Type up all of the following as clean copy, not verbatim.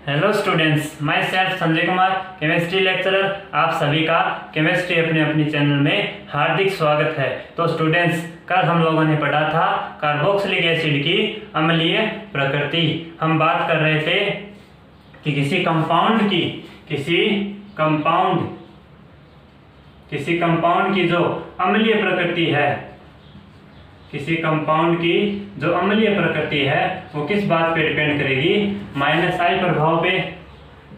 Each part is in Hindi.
हेलो स्टूडेंट्स, मैं self Sanjay Kumar, chemistry lecturer. आप सभी का केमिस्ट्री अपनी चैनल में हार्दिक स्वागत है। तो स्टूडेंट्स, कल हम लोगों ने पढ़ा था कार्बोक्सिलिक एसिड की अम्लीय प्रकृति। हम बात कर रहे थे कि किसी कंपाउंड की जो अम्लीय प्रकृति है, किसी कंपाउंड की जो अम्लीय प्रकृति है वो किस बात पे डिपेंड करेगी? -I प्रभाव पे।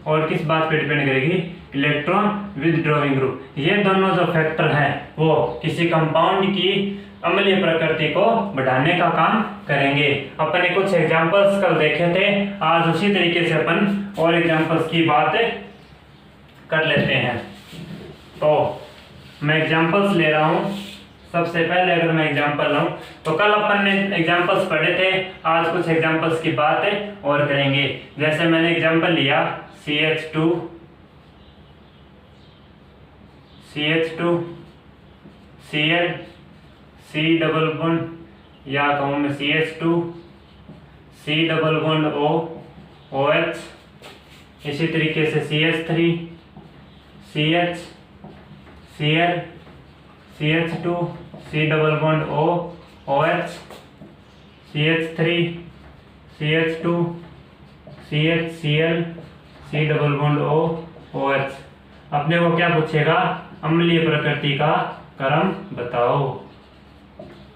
और किस बात पे डिपेंड करेगी? Electron withdrawing group. ये दोनों जो फैक्टर हैं वो किसी कंपाउंड की अम्लीय प्रकृति को बढ़ाने का काम करेंगे। अपन ने कुछ एग्जांपल्स कल देखे थे, आज उसी तरीके से अपन और एग्जांपल्स की बात कर लेते हैं। तो मैं एग्जांपल्स ले रहा हूँ। सबसे पहले अगर मैं एग्जांपल लूँ तो कल अपन ने एग्जांपल्स पढ़े थे, आज कुछ एग्जांपल्स की बात और करेंगे। जैसे मैंने एग्जांपल लिया CH2 Cl C double bond या कहूँ मैं CH2 C double bond O OH। इसी तरीके से CH3 CH Cl CH2 C double bond O OH CH3 CH2 CH Cl C double bond O OH। अपने को क्या पूछेगा? अम्लीय प्रकृति का क्रम बताओ।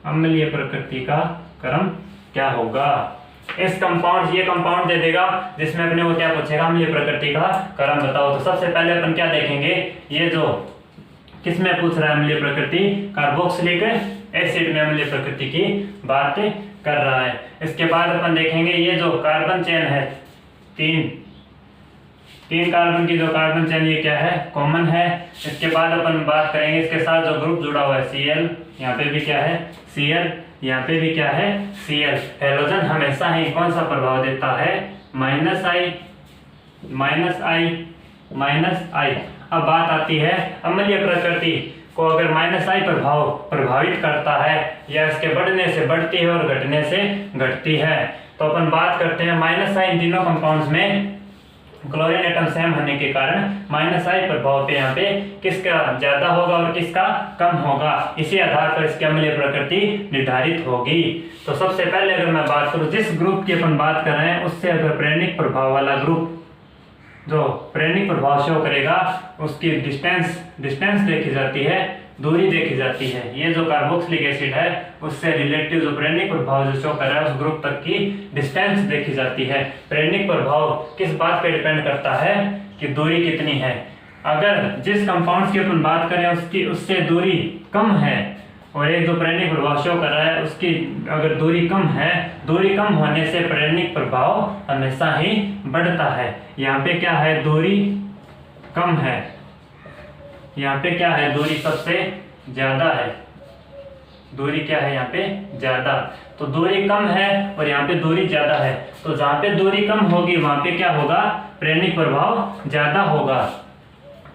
अम्लीय प्रकृति का क्रम क्या होगा? ये कंपाउंड दे देगा जिसमें अपने को क्या पूछेगा? अम्लीय प्रकृति का क्रम बताओ। तो सबसे पहले अपन क्या देखेंगे, ये जो किसमें पूछ रहा है अम्लीय प्रकृति? कार्बोक्सिलिक एसिड में अम्लीय प्रकृति की बात कर रहा है। इसके बाद अपन देखेंगे ये जो कार्बन चेन है, तीन कार्बन की जो कार्बन चेन, ये क्या है? कॉमन है। इसके बाद अपन बात करेंगे इसके साथ जो ग्रुप जुड़ा हुआ है Cl, यहाँ पे भी क्या है? Cl, यहाँ पे भी क्या है? Cl। हैलोजन हमेशा ही कौन सा प्रभाव देता है? -I। अब बात आती है अम्लीय प्रकृति को अगर -I प्रभाव प्रभावित करता है या इसके बढ़ने से बढ़ती है और घटने से घटती है, तो अपन बात करते हैं -I। इन तीनों कंपाउंड्स में क्लोरीन एटम सेम होने के कारण -I प्रभाव पे यहाँ पे किसका ज्यादा होगा और किसका कम होगा, इसी आधार पर इसकी अम्लीय प्रकृति निर्धारित होगी। तो सबसे पहले अगर मैं बात करूं, जिस ग्रुप की अपन बात कर रहे हैं उससे अगर प्रेरणिक प्रभाव वाला ग्रुप जो प्रेरणिक प्रभाव शो करेगा उसकी डिस्टेंस देखी जाती है, दूरी देखी जाती है। ये जो कार्बोक्सिलिक एसिड है उससे रिलेटिव जो प्रेरणिक प्रभाव जो शो कर रहा है उस ग्रुप तक की डिस्टेंस देखी जाती है। प्रेरणिक प्रभाव किस बात पे डिपेंड करता है? कि दूरी कितनी है। अगर जिस कंपाउंड की अपन बात करें उससे दूरी कम है और एक जो प्रेरणिक प्रभाव शो कर रहा है उसकी अगर दूरी कम है, दूरी कम होने से प्रेरणिक प्रभाव हमेशा ही बढ़ता है। यहाँ पे क्या है? दूरी कम है। यहाँ पे क्या है? दूरी सबसे ज्यादा है। दूरी क्या है? यहाँ पे ज्यादा। तो दूरी कम है और यहाँ पे दूरी ज्यादा है, तो जहाँ पे दूरी कम होगी वहां पे क्या होगा? प्रेरणिक प्रभाव ज्यादा होगा।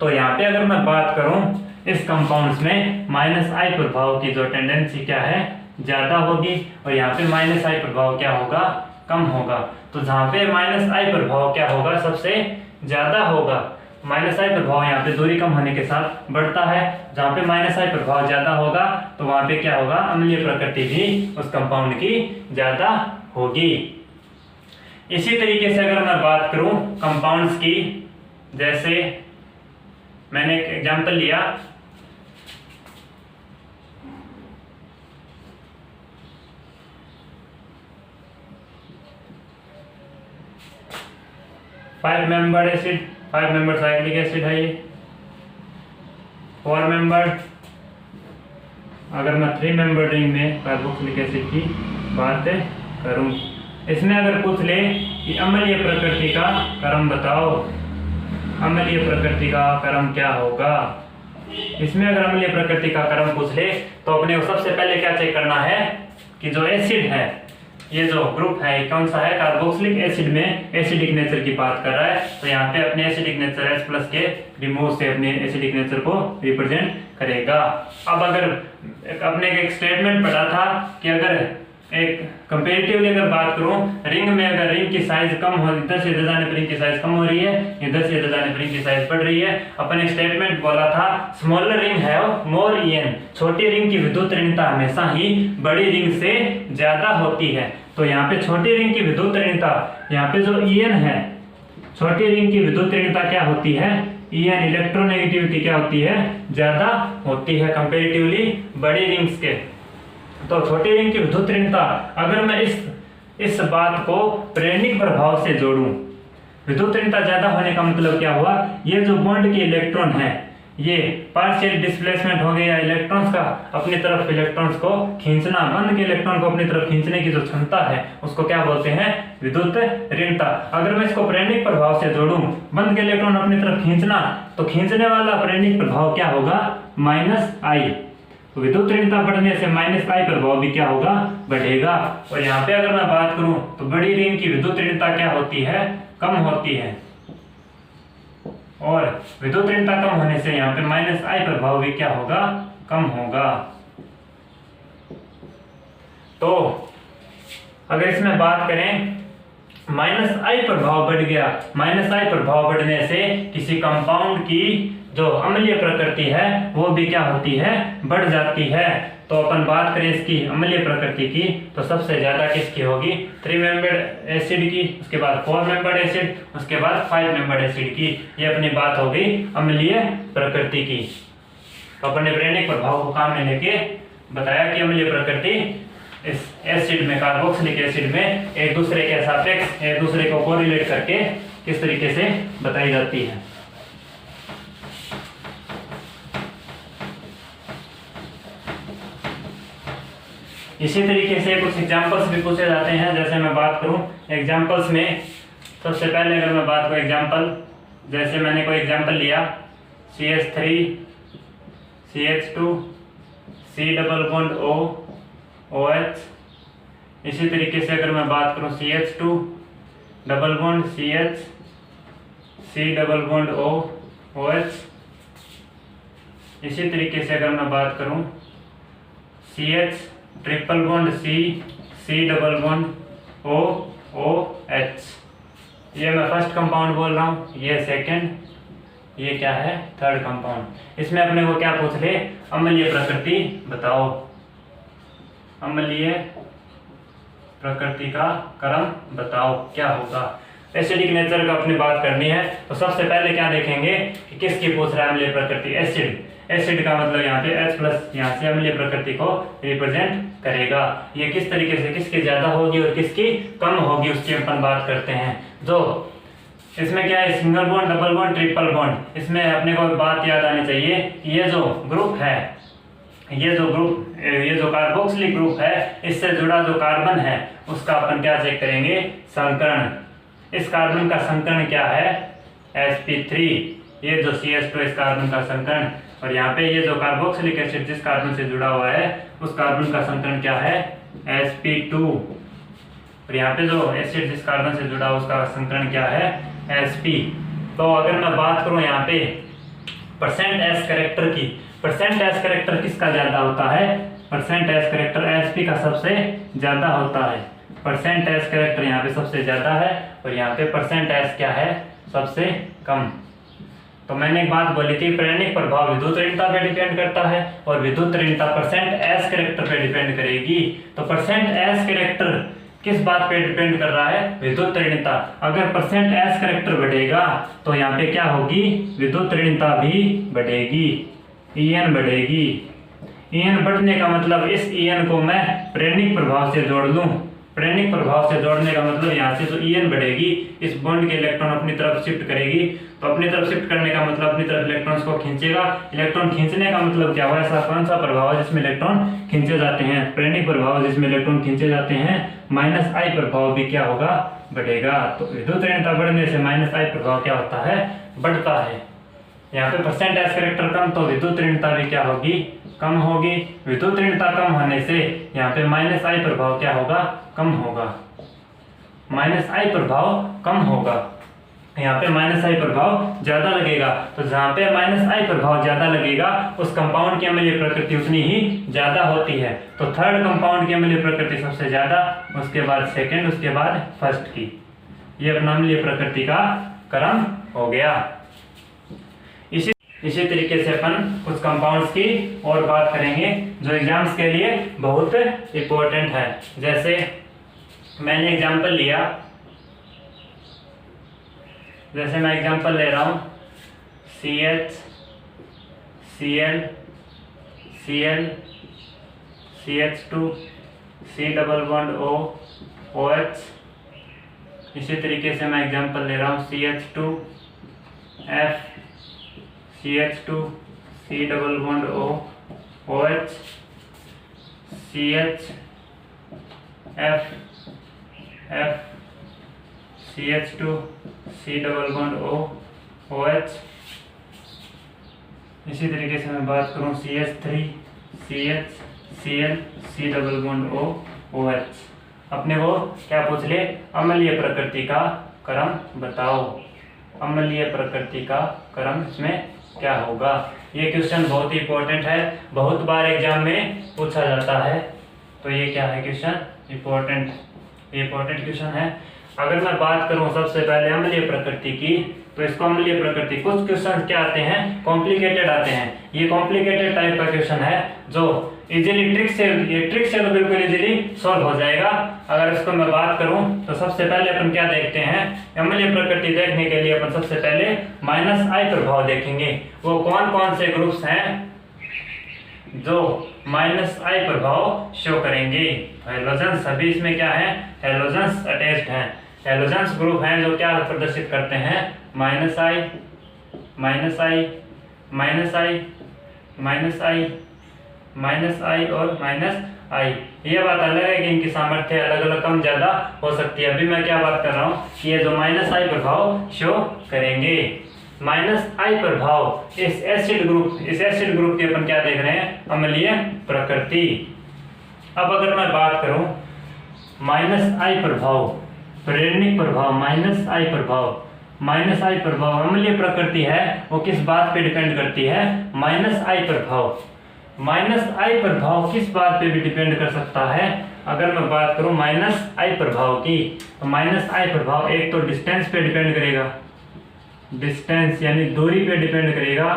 तो यहाँ पे अगर मैं बात करूं इस कंपाउंड्स में -I प्रभाव की जो टेंडेंसी क्या है? ज्यादा होगी और यहाँ पे -I प्रभाव क्या होगा? कम होगा। तो जहाँ पे -I प्रभाव क्या होगा? सबसे ज्यादा होगा। -I प्रभाव यहाँ पे दूरी कम होने के साथ बढ़ता है। जहाँ पे -I प्रभाव ज्यादा होगा तो वहां पे क्या होगा? अम्लीय प्रकृति भी उस कंपाउंड की ज्यादा होगी। इसी तरीके से अगर मैं बात करूं कंपाउंड्स की, जैसे मैंने एक एग्जांपल लिया फाइव मेंबर साइक्लिक एसिड है ये। 4 मेंबर। अगर मैं 3 मेंबर रिंग में कार्बोक्सिलिक एसिड की बात करूं, इसमें अगर पूछ ले कि अम्लीय प्रकृति का क्रम बताओ, अम्लीय प्रकृति का क्रम क्या होगा? इसमें अगर अम्लीय प्रकृति का क्रम पूछ ले तो अपने को सबसे पहले क्या चेक करना है कि जो एसिड है, ये जो ग्रुप है कौन सा है? कार्बोक्सिलिक एसिड में एसिडिक नेचर की बात कर रहा है। तो यहाँ पे अपने एसिडिक नेचर H+ के रिमूव से अपने एसिडिक नेचर को रिप्रेजेंट करेगा। अब अगर अपने एक स्टेटमेंट पढ़ा था कि अगर एक कंपेरेटिवली अगर बात करूं, रिंग में अगर रिंग की साइज कम हो, इधर से इधर जाने पर रिंग की साइज कम हो रही है, इधर से इधर जाने पर रिंग की साइज बढ़ रही है। अपन एक स्टेटमेंट बोला था, स्मॉलर रिंग है मोर ईएन, छोटी रिंग की विद्युत ऋणता हमेशा ही बड़ी रिंग से ज्यादा होती है। तो यहाँ पे छोटी रिंग की विद्युत ऋणता, यहाँ पे जो ईएन है, छोटी रिंग की विद्युत ऋणता क्या होती है, ईएन इलेक्ट्रोनेगेटिविटी क्या होती है, ज्यादा होती है कंपेरेटिवली बड़ी रिंग्स के। तो छोटी रिंग की विद्युत ऋणता, अगर मैं इस बात को प्रेरणिक प्रभाव से जोड़ूं, विद्युत ऋणता ज्यादा होने का मतलब क्या हुआ, ये जो बॉन्ड के इलेक्ट्रॉन है ये पार्शियल डिस्प्लेसमेंट हो गया, इलेक्ट्रॉन्स का अपनी तरफ इलेक्ट्रॉन्स को खींचना, बंद के इलेक्ट्रॉन को अपनी तरफ खींचने की जो क्षमता है उसको क्या बोलते हैं, विद्युत ऋणता। अगर मैं इसको प्रेरणिक प्रभाव से जोड़ूं, बंद के इलेक्ट्रॉन अपनी तरफ खींचना, तो खींचने वाला प्रेरणिक प्रभाव क्या होगा, -I। विद्युत ऋणता बढ़ने से -I प्रभाव भी क्या होगा, बढ़ेगा। और यहाँ पे अगर मैं बात करूं तो बड़ी रिंग की विद्युत ऋणता क्या होती है, कम होती है, और विद्युत ऋणता कम होने से यहाँ पे -I प्रभाव भी क्या होगा, कम होगा। तो अगर इसमें बात करें, -I प्रभाव बढ़ गया, -I प्रभाव बढ़ने से किसी कंपाउंड की जो अम्लीय प्रकृति है वो भी क्या होती है, बढ़ जाती है। तो अपन बात करें इसकी अम्लीय प्रकृति की, तो सबसे ज्यादा किसकी होगी, 3 मेंबर्ड एसिड की, उसके बाद 4 मेंबर्ड एसिड, उसके बाद 5 मेंबर्ड एसिड की। ये अपनी बात हो गई अम्लीय प्रकृति की। तो अपन ने प्रेरणिक प्रभाव को काम में लेके बताया कि अम्लीय प्रकृति इस एसिड में, कार्बोक्सिलिक एसिड में एक दूसरे के सापेक्ष, एक दूसरे को कोरिलेट करके किस तरीके से बताई जाती है। इसी तरीके से कुछ एग्जांपल्स भी पूछे जाते हैं। जैसे मैं बात करूं एग्जांपल्स में, सबसे पहले अगर मैं बात करूं एग्जांपल, जैसे मैंने कोई एग्जांपल लिया CH3 CH2 C double bond O OH। इसी तरीके से अगर मैं बात करूं CH2 double bond CH C double bond O OH। इसी तरीके से अगर मैं बात करूं CH triple bond C double bond O OH। ये मैं फर्स्ट कंपाउंड बोल रहा हूँ, ये सेकंड, ये क्या है, थर्ड कंपाउंड। इसमें अपने को क्या पूछ ले, अम्लीय प्रकृति बताओ, अम्लीय प्रकृति का क्रम बताओ क्या होगा। एसिडिक नेचर का अपनी बात करनी है, तो सबसे पहले क्या देखेंगे कि किसकी पूछ रहा है अम्लीय प्रकृति, एसिड। एसिड का मतलब यहाँ पे H+, यहाँ से अम्लीय प्रकृति को रिप्रेजेंट करेगा। ये किस तरीके से किसकी ज्यादा होगी और किसकी कम होगी उसकी अपन बात करते हैं। जो इसमें क्या है, single bond, double bond, triple bond. इसमें अपने को बात याद आनी चाहिए, ये जो ग्रुप है, ये जो कार्बोक्सिलिक ग्रुप है, इससे जुड़ा जो कार्बन है उसका अपन क्या चेक करेंगे, संकरण। इस कार्बन का संकरण क्या है, sp3। ये जो CH2 इस कार्बन का संकरण, और यहाँ पे ये जो कार्बोक्सिलिक एसिड जिस कार्बन से जुड़ा हुआ है उस कार्बन का संकरण क्या है, sp2। और यहाँ पे जो एसिड जिस कार्बन से जुड़ा उसका संकरण क्या है, sp। तो अगर मैं बात करूँ यहाँ पे %S कैरेक्टर की, %S कैरेक्टर किसका ज्यादा होता है, %S कैरेक्टर sp का सबसे ज्यादा होता है। %S कैरेक्टर यहाँ पे सबसे ज्यादा है और यहाँ पे %S क्या है, सबसे कम। तो मैंने एक बात बोली थी, प्रेरणिक प्रभाव विद्युत ऋणता पे डिपेंड करता है और विद्युत ऋणता %S कैरेक्टर पे डिपेंड करेगी। तो %S कैरेक्टर किस बात पे डिपेंड कर रहा है, विद्युत ऋणता। अगर %S कैरेक्टर बढ़ेगा तो यहाँ पे क्या होगी, विद्युत ऋणता भी बढ़ेगी, EN बढ़ेगी। EN बढ़ने का मतलब इस EN को मैं प्रेरणिक प्रभाव से जोड़ लूं। प्रेरणिक प्रभाव से जोड़ने का मतलब यहाँ से जो EN बढ़ेगी, इस बॉन्ड के इलेक्ट्रॉन अपनी तरफ शिफ्ट करेगी। तो अपनी तरफ शिफ्ट करने का मतलब अपनी तरफ इलेक्ट्रॉन्स को खींचेगा। इलेक्ट्रॉन खींचने का मतलब क्या हुआ, ऐसा कौन सा प्रभाव है जिसमें इलेक्ट्रॉन खींचे जाते हैं, प्रेरणिक प्रभाव जिसमें इलेक्ट्रॉन खींचे जाते हैं। -I प्रभाव भी क्या होगा, बढ़ेगा। तो विद्युत ऋणता बढ़ने से -I प्रभाव क्या होता है, बढ़ता है। यहाँ पे %S कैरेक्टर कम, तो विद्युत ऋणता भी क्या होगी, कम होगी। विद्युत ऋणता कम होने से यहाँ पे -I प्रभाव क्या होगा, कम होगा। -I प्रभाव कम होगा। यहाँ पे माइनस आई प्रभाव ज्यादा लगेगा, तो जहाँ पे माइनस आई प्रभाव ज्यादा लगेगा उस कंपाउंड की अम्लीय प्रकृति उतनी ही ज्यादा होती है। तो थर्ड कंपाउंड की अम्लीय प्रकृति सबसे ज्यादा, उसके बाद सेकंड, उसके बाद फर्स्ट की। ये अपना अम्लीय प्रकृति का क्रम हो गया। इसी तरीके से अपन कुछ कंपाउंड्स की और बात करेंगे जो एग्जाम्स के लिए बहुत इंपॉर्टेंट है। जैसे मैंने एग्जाम्पल लिया, जैसे मैं एग्जांपल ले रहा हूँ CH Cl Cl CH2 C double bond O OH। इसी तरीके से मैं एग्जांपल ले रहा हूँ CH2 F CH2 C double bond O OH CH F F CH2 C double bond O OH। इसी तरीके से मैं बात करूं CH3 CH Cl C double bond O OH। अपने को क्या पूछ ले, अम्लीय प्रकृति का क्रम बताओ, अम्लीय प्रकृति का क्रम इसमें क्या होगा। ये क्वेश्चन बहुत ही इंपॉर्टेंट है, बहुत बार एग्जाम में पूछा जाता है। तो ये क्या है क्वेश्चन, इंपॉर्टेंट क्वेश्चन है। अगर मैं बात करूं सबसे पहले अम्लीय प्रकृति की, तो इसको अम्लीय प्रकृति कुछ क्वेश्चन क्या आते हैं, कॉम्प्लिकेटेड आते हैं। ये कॉम्प्लिकेटेड टाइप का क्वेश्चन है जो इजीली ट्रिक से तो बिल्कुल इजीली सॉल्व हो जाएगा। अगर इसको मैं बात करूं तो सबसे पहले अपन क्या देखते हैं, अम्लीय प्रकृति देखने के लिए अपन सबसे पहले माइनस आई प्रभाव देखेंगे। वो कौन कौन से ग्रुप्स हैं जो माइनस आई प्रभाव शो करेंगे। हेलोजन सभी इसमें क्या है, हेलोजन्स अटैच्ड हैं। हेलोजन्स ग्रुप हैं जो क्या प्रदर्शित करते हैं, माइनस आई माइनस आई माइनस आई माइनस आई माइनस आई और माइनस आई। ये बात अलग है कि इनकी सामर्थ्य अलग अलग कम ज्यादा हो सकती है। अभी मैं क्या बात कर रहा हूँ, ये जो माइनस आई प्रभाव शो करेंगे। माइनस आई प्रभाव इस एसिड ग्रुप की अपन क्या देख रहे हैं, अम्लीय प्रकृति। अब अगर मैं बात करूं माइनस आई प्रभाव, प्रेरणिक प्रभाव, माइनस आई प्रभाव अम्लीय प्रकृति है, वो किस बात पे डिपेंड करती है, माइनस आई प्रभाव किस बात पे भी डिपेंड कर सकता है। अगर मैं बात करूं माइनस आई प्रभाव की, तो माइनस आई प्रभाव एक तो डिस्टेंस पे डिपेंड करेगा, डिस्टेंस यानी दूरी पे डिपेंड करेगा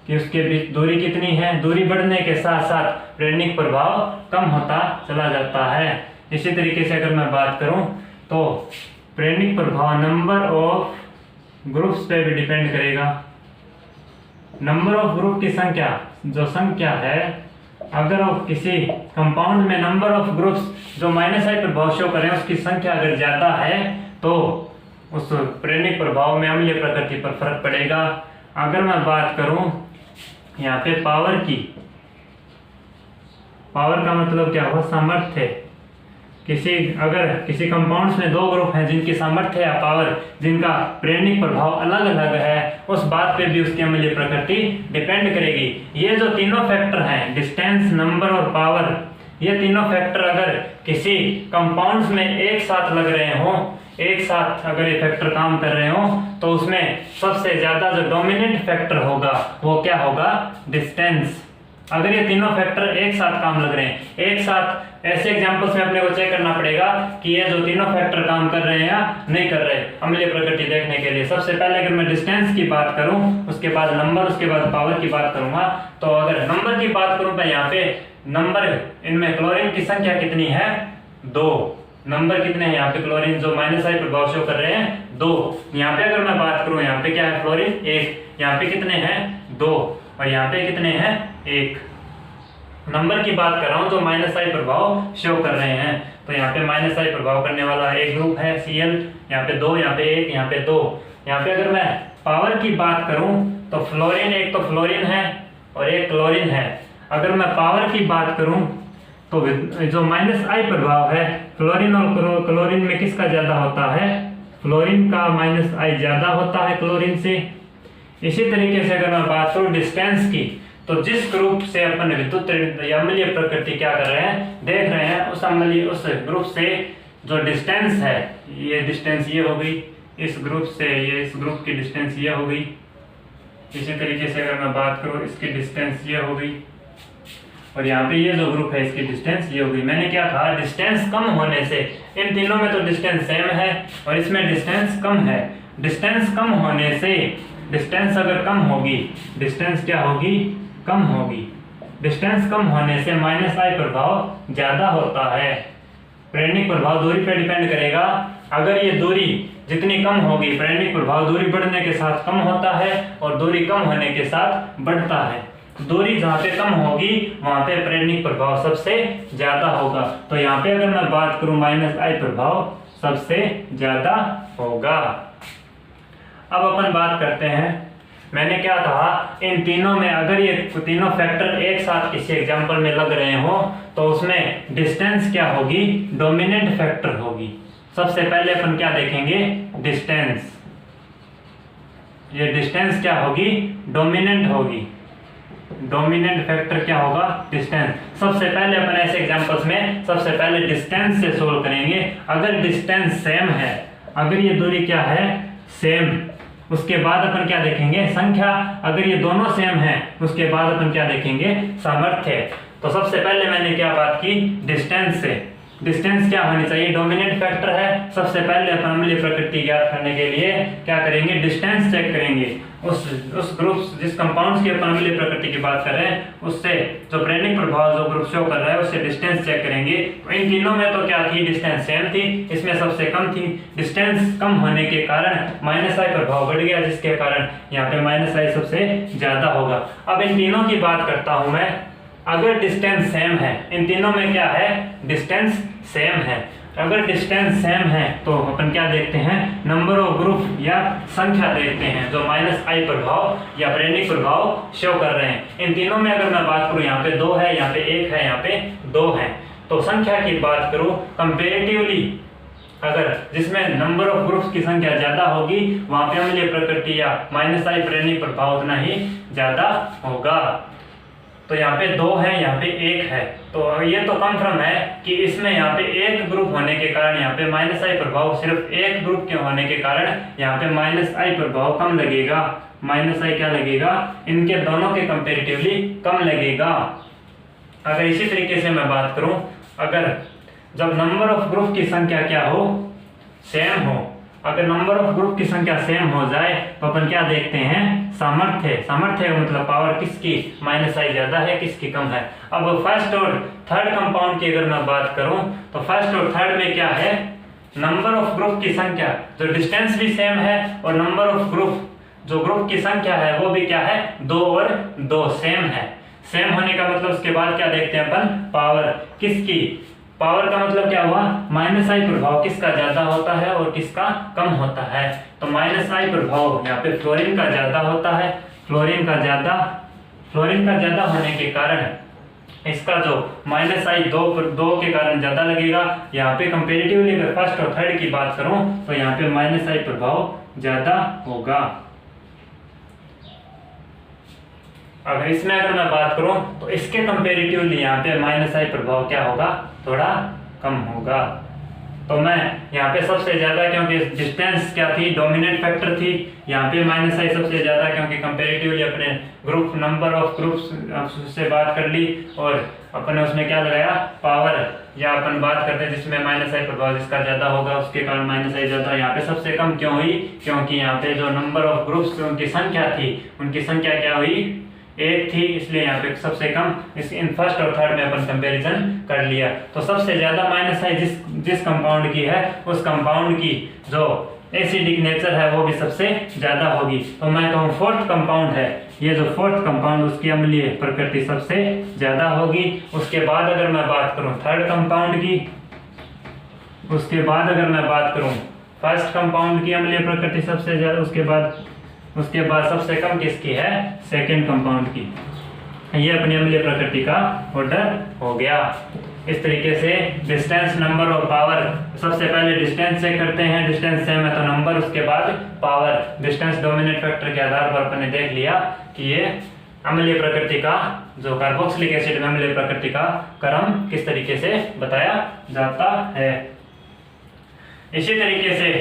कि उसके बीच दूरी कितनी है। दूरी बढ़ने के साथ साथ प्रेरणिक प्रभाव कम होता चला जाता है। इसी तरीके से अगर मैं बात करूं तो प्रेरणिक प्रभाव नंबर ऑफ ग्रुप्स पे भी डिपेंड करेगा। नंबर ऑफ ग्रुप की संख्या, जो संख्या है, अगर किसी कंपाउंड में नंबर ऑफ ग्रुप्स जो माइनस आई प्रभाव शो करें उसकी संख्या अगर ज्यादा है तो उस प्रेरणिक प्रभाव में अम्लीय प्रकृति पर फर्क पड़ेगा। अगर मैं बात करूं यहाँ पे पावर की, पावर का मतलब क्या हुआ, सामर्थ्य। अगर किसी कंपाउंड्स में दो ग्रुप हैं जिनकी सामर्थ्य या पावर, जिनका प्रेरणिक प्रभाव अलग अलग है, उस बात पे भी उसकी अम्लीय प्रकृति डिपेंड करेगी। ये जो तीनों फैक्टर हैं, डिस्टेंस, नंबर और पावर, ये तीनों फैक्टर अगर किसी कंपाउंड्स में एक साथ लग रहे हों, एक साथ अगर ये फैक्टर काम कर रहे हो, तो उसमें सबसे ज्यादा जो डोमिनेंट फैक्टर होगा वो क्या होगा, डिस्टेंस। अगर ये तीनों फैक्टर एक साथ काम लग रहे हैं, एक साथ, ऐसे एग्जांपल्स में अपने को चेक करना पड़ेगा कि ये जो तीनों फैक्टर काम कर रहे हैं या नहीं कर रहे अम्लीय प्रकृति देखने के लिए। सबसे पहले अगर मैं डिस्टेंस की बात करूं, उसके बाद नंबर, उसके बाद पावर की बात करूंगा। तो अगर नंबर की बात करूं तो यहाँ पे नंबर, इनमें क्लोरीन की संख्या कितनी है, 2। नंबर कितने हैं यहाँ पे क्लोरीन जो माइनस आई प्रभाव शो कर रहे हैं, 2। यहाँ पे अगर मैं बात करूं, यहाँ पे क्या है, फ्लोरीन 1, यहाँ पे कितने हैं, 2, और यहाँ पे कितने हैं, 1। नंबर की बात कर रहा हूँ जो माइनस आई प्रभाव शो कर रहे हैं। तो यहाँ पे माइनस आई प्रभाव करने वाला एक ग्रुप है Cl, यहाँ पे 2, यहाँ पे 1, यहाँ पे 2। यहाँ पे अगर मैं पावर की बात करूं तो फ्लोरीन, एक तो फ्लोरीन है और एक क्लोरीन है। अगर मैं पावर की बात करूं तो जो माइनस आई प्रभाव है, फ्लोरीन और क्लोरीन में किसका ज्यादा होता है, फ्लोरीन का माइनस आई ज्यादा होता है क्लोरीन से। इसी तरीके से अगर मैं बात करूं डिस्टेंस की, तो जिस ग्रुप से अपन विद्युत अम्लीय प्रकृति क्या कर रहे हैं, देख रहे हैं, उस ग्रुप से जो डिस्टेंस है, ये डिस्टेंस ये हो गई, इस ग्रुप से ये इस ग्रुप की डिस्टेंस ये हो गई। इसी तरीके से अगर मैं बात करूँ इसकी डिस्टेंस ये हो गई, और यहाँ पे ये जो ग्रुप है इसकी डिस्टेंस ये हो गई। मैंने क्या कहा, डिस्टेंस कम होने से, इन तीनों में तो डिस्टेंस सेम है और इसमें डिस्टेंस कम है। डिस्टेंस कम होने से, डिस्टेंस अगर कम होगी, डिस्टेंस क्या होगी, कम होगी। डिस्टेंस कम होने से माइनस आई प्रभाव ज्यादा होता है। प्रेरणिक प्रभाव दूरी पर डिपेंड करेगा। अगर ये दूरी जितनी कम होगी, प्रेरणिक प्रभाव दूरी बढ़ने के साथ कम होता है और दूरी कम होने के साथ बढ़ता है। दूरी जहाँ पे कम होगी वहां पे प्रेरणिक प्रभाव सबसे ज्यादा होगा। तो यहाँ पे अगर मैं बात करूं माइनस आई प्रभाव सबसे ज्यादा होगा। अब अपन बात करते हैं, मैंने क्या कहा, इन तीनों में अगर ये तीनों फैक्टर एक साथ किसी एग्जांपल में लग रहे हो तो उसमें डिस्टेंस क्या होगी, डोमिनेंट फैक्टर होगी। सबसे पहले अपन क्या देखेंगे, डिस्टेंस। ये डिस्टेंस क्या होगी, डोमिनेंट होगी। डोमिनेंट फैक्टर क्या होगा, डिस्टेंस। सबसे पहले अपन ऐसे एग्जांपल्स में सबसे पहले डिस्टेंस से सोल्व करेंगे। अगर डिस्टेंस सेम है, अगर ये दूरी क्या है, सेम, उसके बाद अपन क्या देखेंगे, संख्या। अगर ये दोनों सेम है उसके बाद अपन क्या देखेंगे, सामर्थ्य। तो सबसे पहले मैंने क्या बात की, डिस्टेंस से। डिस्टेंस क्या होनी चाहिए, डोमिनेंट फैक्टर है। सबसे पहले अपन अम्लीय प्रकृति ज्ञात करने के लिए क्या करेंगे, डिस्टेंस चेक करेंगे। उस ग्रुप, जिस कंपाउंड्स की अपन अम्लीय प्रकृति की बात कर रहे हैं, उससे जो प्रेरणिक प्रभाव जो ग्रुप शो कर रहा है उससे डिस्टेंस चेक करेंगे। तो इन तीनों में तो क्या थी, डिस्टेंस सेम थी, इसमें सबसे कम थी। डिस्टेंस कम होने के कारण माइनस आई प्रभाव बढ़ गया, जिसके कारण यहाँ पे माइनस आई सबसे ज्यादा होगा। अब इन तीनों की बात करता हूं मैं। अगर डिस्टेंस सेम है, इन तीनों में क्या है, डिस्टेंस सेम है। अगर डिस्टेंस सेम है तो अपन क्या देखते हैं, नंबर ऑफ ग्रुप या संख्या देखते हैं जो माइनस आई प्रभाव या प्रेरणिक प्रभाव शो कर रहे हैं। इन तीनों में अगर मैं बात करूं, यहाँ पे 2 है, यहाँ पे 1 है, यहाँ पे 2 है। तो संख्या की बात करूं कंपेरेटिवली, अगर जिसमें नंबर ऑफ ग्रुप्स की संख्या ज्यादा होगी वहां पे अम्लीय प्रकृति या माइनस आई प्रेरणिक प्रभाव उतना ही ज्यादा होगा। तो यहाँ पे 2 है, यहाँ पे 1 है। तो ये तो कंफर्म है कि इसमें यहाँ पे एक ग्रुप होने के कारण यहाँ पे माइनस आई प्रभाव, सिर्फ एक ग्रुप के होने के कारण यहाँ पे माइनस आई प्रभाव कम लगेगा। माइनस आई क्या लगेगा, इनके दोनों के कंपेरेटिवली कम लगेगा। अगर इसी तरीके से मैं बात करूं, अगर जब नंबर ऑफ ग्रुप की संख्या क्या हो, सेम हो, अगर नंबर ऑफ ग्रुप की संख्या सेम हो जाए तो अपन क्या देखते हैं, सामर्थ्य। सामर्थ्य का मतलब पावर किसकी, माइनस आई ज्यादा है, किसकी कम है। अब फर्स्ट और थर्ड कंपाउंड की अगर मैं बात करूं तो फर्स्ट और थर्ड में क्या है, नंबर ऑफ ग्रुप की संख्या, जो डिस्टेंस भी सेम है और नंबर ऑफ ग्रुप, जो ग्रुप की संख्या है वो भी क्या है, 2 और 2 सेम है। सेम होने का मतलब उसके बाद क्या देखते हैं अपन, पावर किसकी। पावर का मतलब क्या हुआ, माइनस आई प्रभाव किसका ज्यादा होता है और किसका कम होता है। तो माइनस आई प्रभाव यहाँ पे फ्लोरीन का ज्यादा होता है। फ्लोरीन का ज्यादा होने के कारण इसका जो माइनस आई 2 के कारण ज्यादा लगेगा। यहाँ पे कंपेरेटिवली अगर फर्स्ट और थर्ड की बात करूं तो यहाँ पे माइनस आई प्रभाव ज्यादा होगा। अगर इसमें अगर मैं बात करूं तो इसके कंपेरेटिवली यहाँ पे माइनस आई प्रभाव क्या होगा, थोड़ा कम होगा। तो मैं यहाँ पे सबसे ज्यादा, क्योंकि डिस्टेंस क्या थी, डोमिनेंट फैक्टर थी, यहाँ पे माइनस आई सबसे ज्यादा क्योंकि कंपेरेटिवली अपने ग्रुप, नंबर ऑफ ग्रुप्स से बात कर ली और अपने उसमें क्या लगाया, पावर, या अपन बात करते हैं जिसमें माइनस आई प्रभाव जिसका ज्यादा होगा उसके कारण माइनस आई ज्यादा। यहाँ पे सबसे कम क्यों हुई, क्योंकि यहाँ पे जो नंबर ऑफ ग्रुप्स उनकी संख्या थी, उनकी संख्या क्या हुई, 1 थी, इसलिए यहाँ पे सबसे कम। इस इन फर्स्ट और थर्ड में अपन कंपैरिजन कर लिया। तो सबसे ज्यादा माइनस आई जिस कंपाउंड की है उस कंपाउंड की जो एसिडिक नेचर है वो भी सबसे ज्यादा होगी। तो मैं कहूँ फोर्थ कंपाउंड है, ये जो फोर्थ कंपाउंड उसकी अम्लीय प्रकृति सबसे ज्यादा होगी। उसके बाद अगर मैं बात करूँ थर्ड कंपाउंड की, उसके बाद अगर मैं बात करूँ फर्स्ट कंपाउंड की अम्लीय प्रकृति सबसे ज्यादा, उसके बाद सबसे कम किसकी है, सेकेंड कंपाउंड की। ये अपनी अम्लीय प्रकृति का ऑर्डर हो गया। इस तरीके से डिस्टेंस, नंबर और पावर, सबसे पहले डिस्टेंस चेक करते हैं, डिस्टेंस सेम है तो नंबर, उसके बाद पावर। डिस्टेंस डोमिनेंट फैक्टर के आधार पर अपने देख लिया कि ये अम्लीय प्रकृति का, जो कार्बोक्सिलिक एसिड में अम्लीय प्रकृति का क्रम किस तरीके से बताया जाता है। इसी तरीके से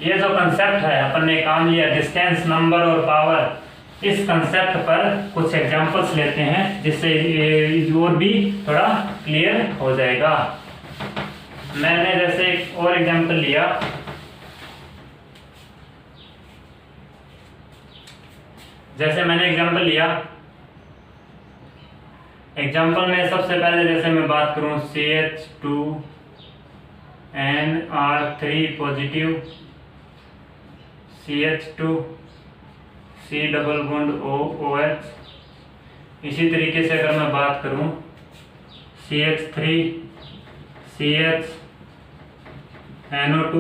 ये जो कंसेप्ट है अपन ने काम लिया डिस्टेंस, नंबर और पावर, इस कंसेप्ट पर कुछ एग्जांपल्स लेते हैं जिससे ये और भी थोड़ा क्लियर हो जाएगा। मैंने जैसे एक और एग्जांपल लिया, एग्जांपल में सबसे पहले जैसे मैं बात करूं CH2NR3 positive, CH2 C double bond OH। इसी तरीके से अगर मैं बात करूं CH3 CH NO2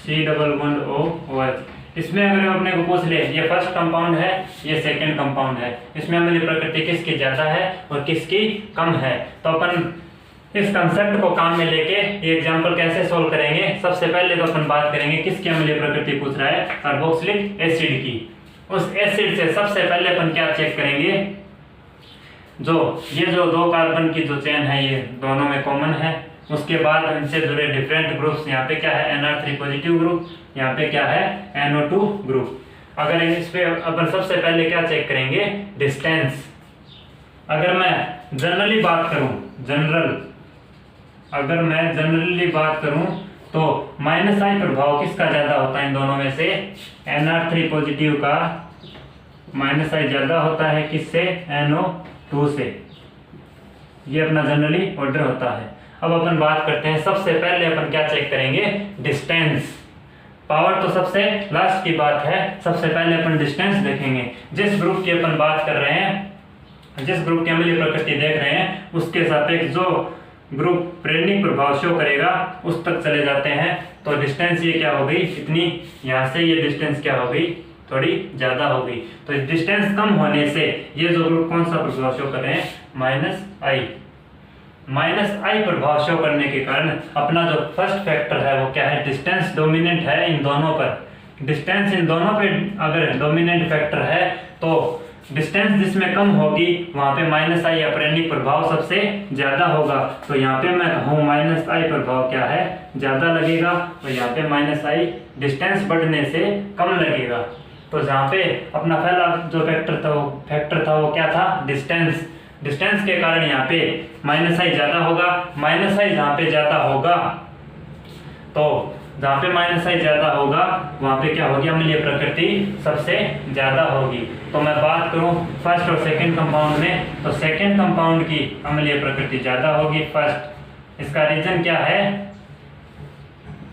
C double bond OH। इसमें अगर अपने को पूछ ले ये फर्स्ट कंपाउंड है, ये सेकंड कंपाउंड है, इसमें अम्लीय प्रकृति किसकी ज्यादा है और किसकी कम है, तो अपन इस कंसेप्ट को काम में लेके ये एग्जांपल कैसे सोल्व करेंगे। सबसे पहले तो अपन बात करेंगे किसकी अम्लीय प्रकृति पूछ रहा है, कार्बोक्सिलिक एसिड की। उस एसिड से सबसे पहले अपन क्या चेक करेंगे, ये जो दो कार्बन की जो चेन है ये दोनों में कॉमन है। उसके बाद इनसे जुड़े डिफरेंट ग्रुप्स, यहाँ पे क्या है NR3 पॉजिटिव ग्रुप, यहाँ पे क्या है NO2 ग्रुप। अगर इस पे अपन सबसे पहले क्या चेक करेंगे, डिस्टेंस। अगर मैं जनरली बात करूं तो -I प्रभाव किसका ज्यादा होता है इन दोनों में से, NR3 पॉजिटिव का -I ज्यादा होता है किससे, NO2 से। ये अपना जनरली ऑर्डर होता है। अब अपन बात करते हैं, सबसे पहले अपन क्या चेक करेंगे, डिस्टेंस। पावर तो सबसे लास्ट की बात है, सबसे पहले अपन डिस्टेंस देखेंगे। जिस ग्रुप की अपन बात कर रहे हैं, जिस ग्रुप की अम्लीय प्रकृति देख रहे हैं, उसके सापेक्ष जो ग्रुप प्रेरणिक प्रभाव शो करेगा उस तक चले जाते हैं। तो डिस्टेंस ये क्या हो गई, इतनी, यहाँ से ये डिस्टेंस क्या हो गई, थोड़ी ज्यादा हो गई। तो डिस्टेंस कम होने से ये जो ग्रुप कौन सा प्रभाव शो कर रहे हैं, -I प्रभाव शो करने के कारण अपना जो फर्स्ट फैक्टर है वो क्या है, डिस्टेंस डोमिनेंट है इन दोनों पर। डिस्टेंस इन दोनों पे अगर डोमिनेंट फैक्टर है तो डिस्टेंस जिसमें कम होगी वहां पे -I या प्रेरणिक प्रभाव सबसे ज्यादा होगा। तो यहाँ पे मैं कहूँ -I प्रभाव क्या है, ज्यादा लगेगा, तो यहाँ पे -I डिस्टेंस बढ़ने से कम लगेगा। तो जहाँ पे अपना पहला जो फैक्टर था वो क्या था, डिस्टेंस। डिस्टेंस के कारण यहाँ पे -I ज्यादा होगा। -I जहाँ पे ज्यादा होगा, तो जहाँ पे -I ज्यादा होगा वहाँ पे क्या होगी, अम्लीय प्रकृति सबसे ज्यादा होगी। तो मैं बात करूँ फर्स्ट और सेकंड कंपाउंड में, तो सेकंड कंपाउंड की अम्लीय प्रकृति ज्यादा होगी फर्स्ट। इसका रीजन क्या है,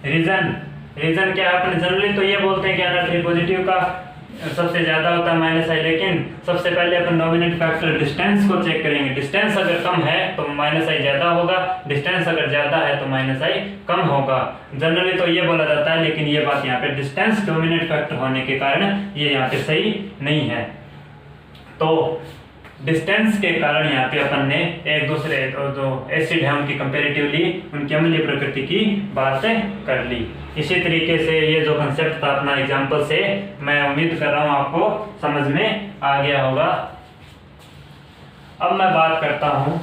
रीजन क्या है, अपने जनरली तो ये बोलते हैं कि NR3 पॉजिटिव का सबसे ज्यादा होता है -I, लेकिन सबसे पहले अपन डोमिनेंट फैक्टर डिस्टेंस को चेक करेंगे। डिस्टेंस अगर कम है तो -I ज्यादा होगा, डिस्टेंस अगर ज्यादा है तो -I कम होगा। जनरली तो ये बोला जाता है, लेकिन ये बात यहाँ पे डिस्टेंस डोमिनेंट फैक्टर होने के कारण ये यहाँ पे सही नहीं है। तो डिस्टेंस के कारण यहाँ पे अपन ने एक दूसरे जो एसिड है उनकी कंपैरेटिवली उनकी अम्लीय प्रकृति की बात कर ली। इसी तरीके से ये जो कंसेप्ट था अपना एग्जांपल से, मैं उम्मीद कर रहा हूँ आपको समझ में आ गया होगा। अब मैं बात करता हूँ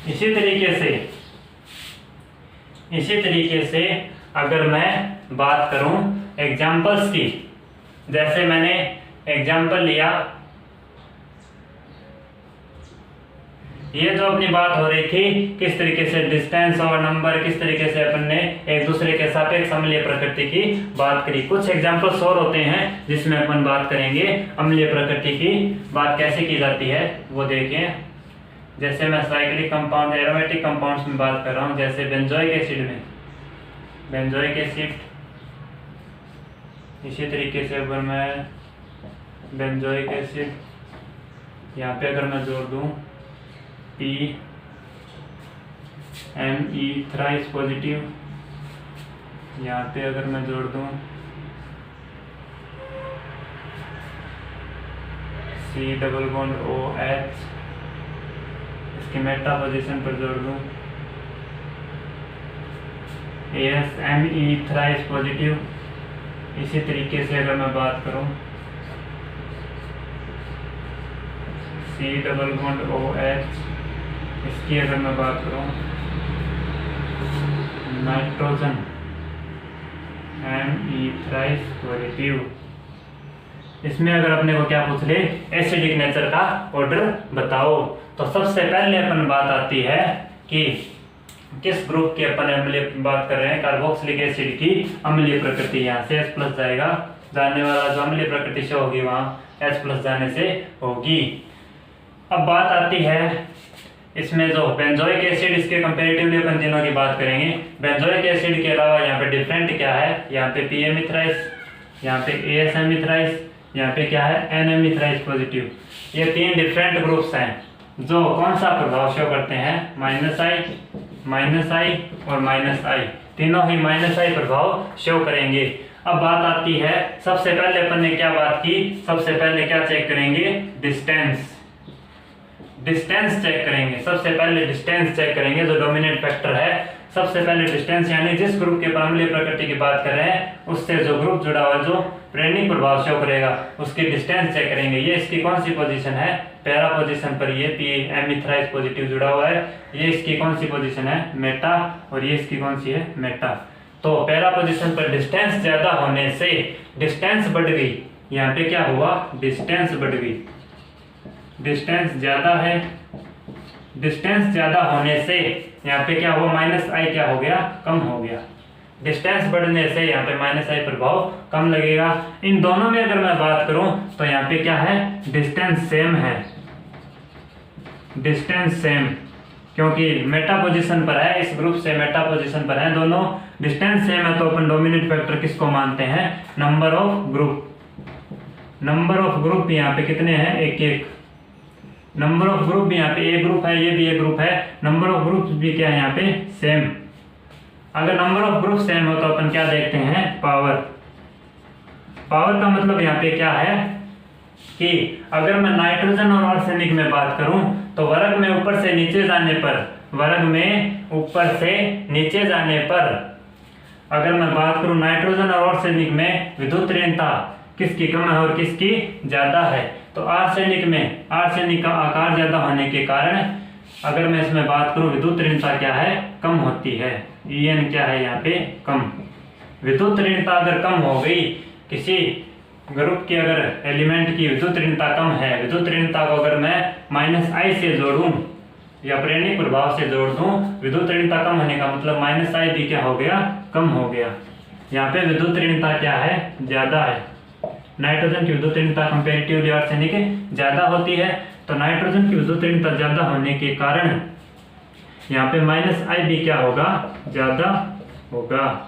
इसी तरीके से अगर मैं बात करूं एग्जाम्पल्स की, जैसे मैंने एग्जाम्पल लिया, ये जो अपनी बात हो रही थी किस तरीके से डिस्टेंस और नंबर, किस तरीके से अपन ने एक दूसरे के सापेक्ष अम्लीय प्रकृति की बात करी। कुछ एग्जाम्पल्स और होते हैं जिसमें अपन बात करेंगे अम्लीय प्रकृति की बात कैसे की जाती है वो देखें। जैसे मैं साइक्लिक कंपाउंड, एरोमेटिक कंपाउंड्स में बात कर रहा हूँ, जैसे बेंजोइक एसिड में बेंजोइक एसिड, इसी तरीके से अगर मैं बेंजोइक एसिड यहाँ पे अगर मैं जोड़ दूँ PME थ्राइस पॉजिटिव, यहाँ पे अगर मैं जोड़ दूँ C डबल बॉन्ड OH, इसकी मेटा पोजीशन पर जोड़ दूँ ASME थ्राइस पॉजिटिव, इसी तरीके से अगर मैं बात करूं C डबल बॉन्ड OH, इसकी अगर मैं बात करूं नाइट्रोजन Me थ्राइस पॉजिटिव, इसमें अगर अपने को क्या पूछ ले एसिडिक नेचर का ऑर्डर बताओ, तो सबसे पहले अपन बात आती है कि किस ग्रुप की अपन अम्लीय बात कर रहे हैं, कार्बोक्सिलिक एसिड की अम्लीय प्रकृति। यहाँ से H+ जाएगा, जाने वाला जो अम्लीय प्रकृति से होगी वहाँ H+ जाने से होगी। अब बात आती है इसमें जो बेंजोइक एसिड, इसके कंपैरेटिवली अपन तीनों की बात करेंगे। बेंजोइक एसिड के अलावा यहाँ पे डिफरेंट क्या है, यहाँ पे PM थ्राइस, यहाँ पे ASM थ्राइस, यहाँ पे क्या है NM थ्राइस पॉजिटिव। ये 3 डिफरेंट ग्रुप्स हैं जो कौन सा प्रभाव शो करते हैं, -I और -I, तीनों ही -I प्रभाव शो करेंगे। अब बात आती है, सबसे पहले अपन ने क्या बात की, सबसे पहले क्या चेक करेंगे, डिस्टेंस चेक करेंगे। सबसे पहले डिस्टेंस चेक करेंगे, जो डोमिनेंट फैक्टर है। सबसे पहले डिस्टेंस, यानी जिस ग्रुप के अम्लीय प्रकृति की बात कर रहे हैं उससे जो ग्रुप जुड़ा हुआ जो प्रेरणिक प्रभाव शो करेगा उसकी डिस्टेंस चेक करेंगे। ये इसकी कौन सी पोजीशन है, पैरा पोजीशन पर ये PM थ्राइस पॉजिटिव जुड़ा हुआ है। ये इसकी कौन सी पोजीशन है, मेटा, और ये इसकी कौन सी है, मेटा। तो पैरा पोजीशन पर डिस्टेंस ज्यादा होने से डिस्टेंस बढ़ गई, यहाँ पे क्या हुआ, डिस्टेंस बढ़ गई, डिस्टेंस ज्यादा है। डिस्टेंस ज्यादा होने से यहाँ पे क्या हुआ, -I क्या हो गया, कम हो गया। डिस्टेंस बढ़ने से यहाँ पे -I प्रभाव कम लगेगा। इन दोनों में अगर मैं बात करूं तो यहाँ पे क्या है, डिस्टेंस सेम है, डिस्टेंस सेम, क्योंकि मेटा पोजीशन पर है, इस ग्रुप से मेटा पोजीशन पर है, दोनों डिस्टेंस सेम है। तो अपन डोमिनेंट फैक्टर किसको मानते हैं, number of group. Number of group यहाँ पे कितने हैं, 1-1। नंबर ऑफ ग्रुप भी यहाँ पे ए ग्रुप है, ये भी ए ग्रुप है, नंबर ऑफ ग्रुप भी क्या है यहाँ पे, सेम। अगर नंबर ऑफ ग्रुप सेम हो तो अपन क्या देखते हैं, पावर। पावर का मतलब यहाँ पे क्या है कि अगर मैं नाइट्रोजन और आर्सेनिक में बात करूं तो वर्ग में ऊपर से नीचे जाने पर, वर्ग में ऊपर से नीचे जाने पर अगर मैं बात करूं नाइट्रोजन और आर्सेनिक में विद्युत ऋणता किसकी कम है और किसकी ज्यादा है, तो आर्सेनिक में, आर्सेनिक का आकार ज्यादा होने के कारण अगर मैं इसमें बात करूं विद्युत ऋणता क्या है, कम होती है। En क्या है यहाँ पे, कम। विद्युत ऋणता अगर कम हो गई, किसी ग्रुप की अगर एलिमेंट की विद्युत ऋणता कम है, विद्युत ऋणता को अगर मैं -I से जोड़ूं या प्रेरणिक प्रभाव से जोड़ दूं, विद्युत ऋणता कम होने का मतलब -I भी क्या हो गया, कम हो गया। यहाँ पे विद्युत ऋणता क्या है, ज्यादा है। नाइट्रोजन की विद्युत ऋणता कंपैरेटिवली आर्सेनिक ज्यादा होती है, तो नाइट्रोजन की विद्युत ऋणता ज्यादा होने के कारण यहाँ पे -I भी क्या होगा, ज्यादा होगा।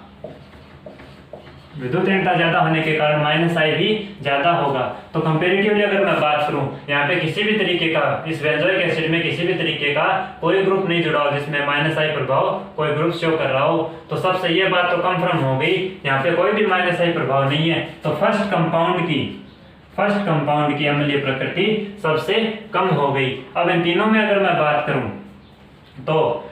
विद्युत ऋणता ज्यादा होने के कारण -I भी ज्यादा होगा। तो कंपैरेटिवली अगर मैं बात करूं, यहाँ पे किसी भी तरीके का, इस बेंजोइक एसिड में किसी भी तरीके का कोई ग्रुप नहीं जुड़ा हो जिसमें -I प्रभाव कोई ग्रुप शो कर रहा हो, तो सबसे ये बात तो कंफर्म हो गई, यहाँ पे कोई भी -I प्रभाव नहीं है। तो फर्स्ट कंपाउंड की अम्लीय प्रकृति सबसे कम हो गई। अब इन तीनों में अगर मैं बात करूं तो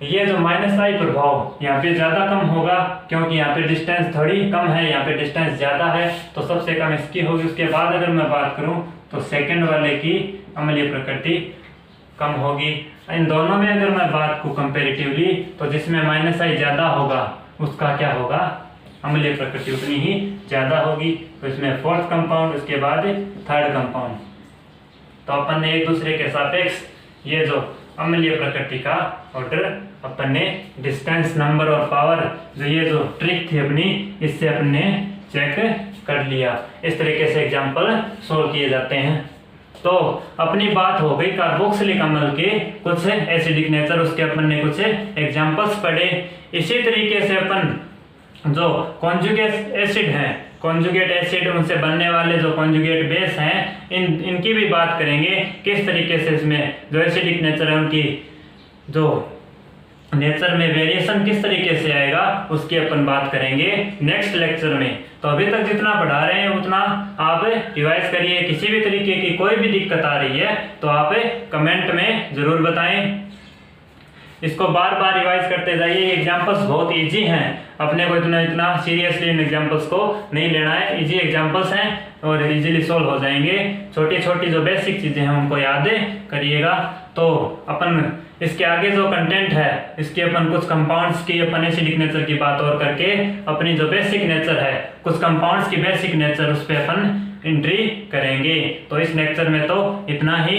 ये जो -I प्रभाव यहाँ पे ज्यादा कम होगा, क्योंकि यहाँ पे डिस्टेंस थोड़ी कम है, यहाँ पे डिस्टेंस ज्यादा है, तो सबसे कम इसकी होगी। उसके बाद अगर मैं बात करूं तो सेकंड वाले की अम्लीय प्रकृति कम होगी। इन दोनों में अगर मैं बात को कंपैरेटिवली, तो जिसमें -I ज्यादा होगा उसका क्या होगा, अम्लीय प्रकृति उतनी ही ज्यादा होगी। तो इसमें फोर्थ कंपाउंड, उसके बाद थर्ड कंपाउंड। तो अपन ने एक दूसरे के सापेक्ष ये जो अम्लीय प्रकृति का ऑर्डर अपन ने डिस्टेंस, नंबर और पावर, जो ये जो ट्रिक थी अपनी, इससे अपन ने चेक कर लिया। इस तरीके से एग्जाम्पल सोल्व किए जाते हैं। तो अपनी बात हो गई कार्बोक्सिलिक अम्ल के कुछ एसिडिक नेचर, उसके अपन ने कुछ एग्जाम्पल्स पढ़े। इसी तरीके से अपन जो कॉन्जुगेट एसिड हैं, कॉन्जुगेट एसिड, उनसे बनने वाले जो कॉन्जुगेट बेस हैं, इनकी भी बात करेंगे। किस तरीके से इसमें जो एसिडिक नेचर है उनकी जो नेचर में वेरिएशन किस तरीके से आएगा, उसकी अपन बात करेंगे नेक्स्ट लेक्चर में। तो अभी तक जितना पढ़ा रहे हैं उतना आप रिवाइज करिए। किसी भी तरीके की कोई भी दिक्कत आ रही है तो आप कमेंट में जरूर बताएं। इसको बार बार रिवाइज करते जाइए। एग्जाम्पल्स बहुत इजी हैं, अपने को इतना सीरियसली इन एग्जाम्पल्स को नहीं लेना है। इजी एग्जाम्पल्स हैं और इजीली सोल्व हो जाएंगे। छोटी छोटी जो बेसिक चीज़ें हैं उनको याद करिएगा। तो अपन इसके आगे जो कंटेंट है इसकी अपन कुछ कंपाउंड्स की अपन एसिडिक नेचर की बात और करके अपनी जो बेसिक नेचर है कुछ कंपाउंड्स की बेसिक नेचर उस पर अपन एंट्री करेंगे। तो इस लेक्चर में तो इतना ही।